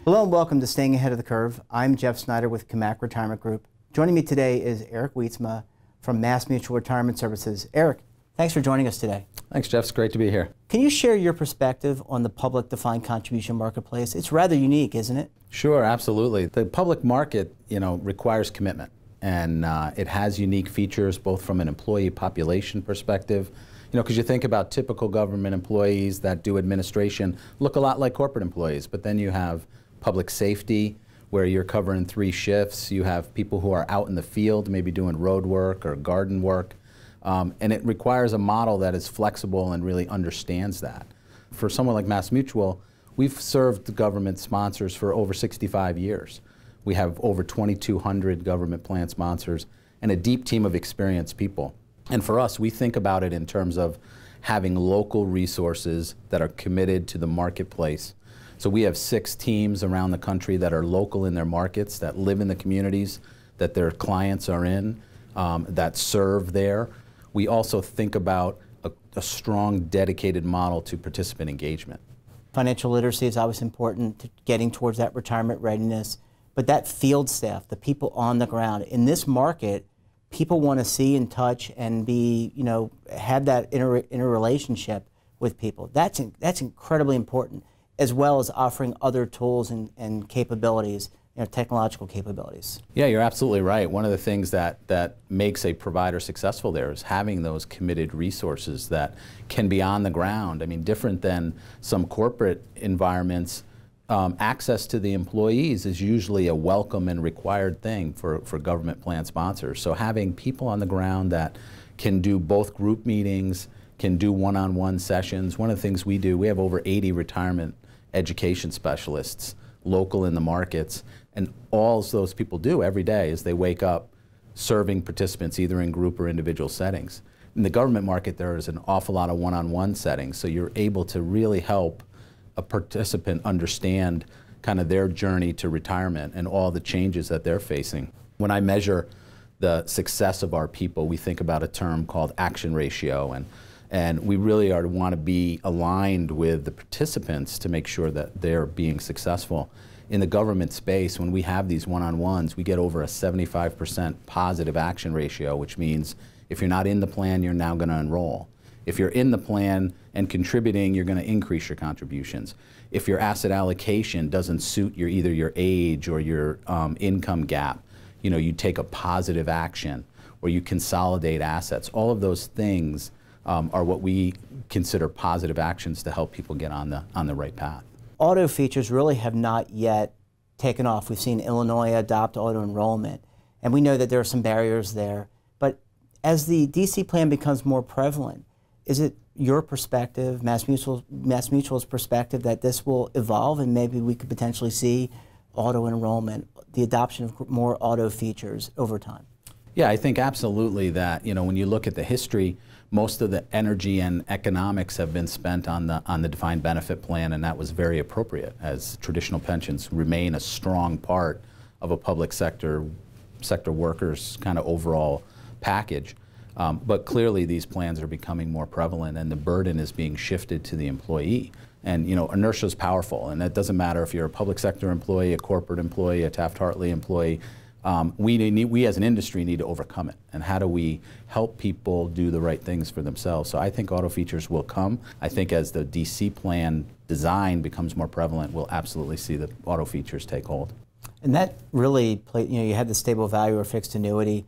Hello and welcome to Staying Ahead of the Curve. I'm Jeff Snyder with Camac Retirement Group. Joining me today is Eric Wietsma from MassMutual Retirement Services. Eric, thanks for joining us today. Thanks, Jeff. It's great to be here. Can you share your perspective on the public defined contribution marketplace? It's rather unique, isn't it? Sure, absolutely. The public market, requires commitment, and it has unique features both from an employee population perspective. Because you think about typical government employees that do administration look a lot like corporate employees, but then you have public safety, where you're covering 3 shifts. You have people who are out in the field, maybe doing road work or garden work. And it requires a model that is flexible and really understands that. For someone like MassMutual, we've served government sponsors for over 65 years. We have over 2,200 government plan sponsors and a deep team of experienced people. And for us, we think about it in terms of having local resources that are committed to the marketplace. So we have 6 teams around the country that are local in their markets, that live in the communities that their clients are in, that serve there. We also think about a strong, dedicated model to participant engagement. Financial literacy is always important to getting towards that retirement readiness, but that field staff, the people on the ground, in this market, people want to see and touch and be, have that interrelationship with people. That's incredibly important, as well as offering other tools and capabilities, technological capabilities. Yeah, you're absolutely right. One of the things that makes a provider successful there is having those committed resources that can be on the ground. I mean, different than some corporate environments, access to the employees is usually a welcome and required thing for government plan sponsors. So having people on the ground that can do both group meetings, can do one-on-one sessions. One of the things we do, we have over 80 retirement education specialists local in the markets, and all those people do every day is they wake up serving participants either in group or individual settings. In the government market, there is an awful lot of one-on-one settings, so you're able to really help a participant understand kind of their journey to retirement and all the changes that they're facing. When I measure the success of our people, we think about a term called action ratio, and we really want to be aligned with the participants to make sure that they're being successful. In the government space, when we have these one-on-ones, we get over a 75% positive action ratio, which means if you're not in the plan, you're now going to enroll. If you're in the plan and contributing, you're going to increase your contributions. If your asset allocation doesn't suit either your age or your income gap, you take a positive action or you consolidate assets. All of those things are what we consider positive actions to help people get on the right path. Auto features really have not yet taken off. We've seen Illinois adopt auto enrollment, and we know that there are some barriers there. But as the DC plan becomes more prevalent, is it your perspective, MassMutual's perspective, that this will evolve and maybe we could potentially see auto enrollment, the adoption of more auto features over time? Yeah, I think absolutely that, when you look at the history, most of the energy and economics have been spent on the defined benefit plan, and that was very appropriate, as traditional pensions remain a strong part of a public sector workers' kind of overall package. But clearly these plans are becoming more prevalent and the burden is being shifted to the employee. And inertia is powerful, and it doesn't matter if you're a public sector employee, a corporate employee, a Taft-Hartley employee. We as an industry need to overcome it. And how do we help people do the right things for themselves? So I think auto features will come. I think as the DC plan design becomes more prevalent, we'll absolutely see the auto features take hold. And that really, you had the stable value or fixed annuity.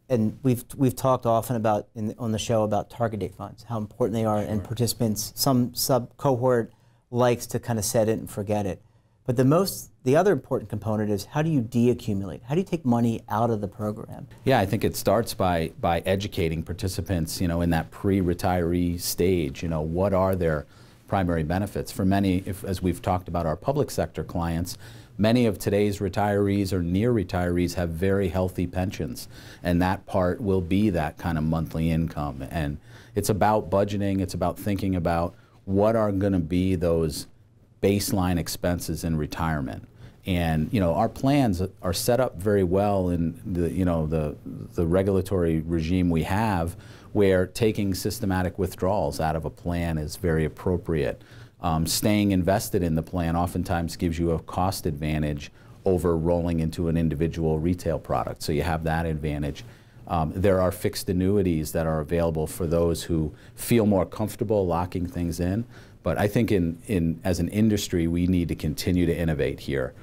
And we've talked often about on the show about target date funds, how important they are, sure. And participants, some sub-cohort likes to kind of set it and forget it. But the other important component is how do you deaccumulate? How do you take money out of the program? Yeah, I think it starts by educating participants, in that pre-retiree stage. What are their primary benefits? For many, as we've talked about our public sector clients, many of today's retirees or near retirees have very healthy pensions, and that part will be that kind of monthly income. And it's about budgeting, it's about thinking about what are going to be those baseline expenses in retirement. And our plans are set up very well in the regulatory regime we have, where taking systematic withdrawals out of a plan is very appropriate. Staying invested in the plan oftentimes gives you a cost advantage over rolling into an individual retail product. So you have that advantage. There are fixed annuities that are available for those who feel more comfortable locking things in. But I think as an industry, we need to continue to innovate here.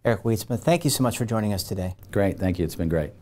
Eric Wietsma, thank you so much for joining us today. Great, thank you. It's been great.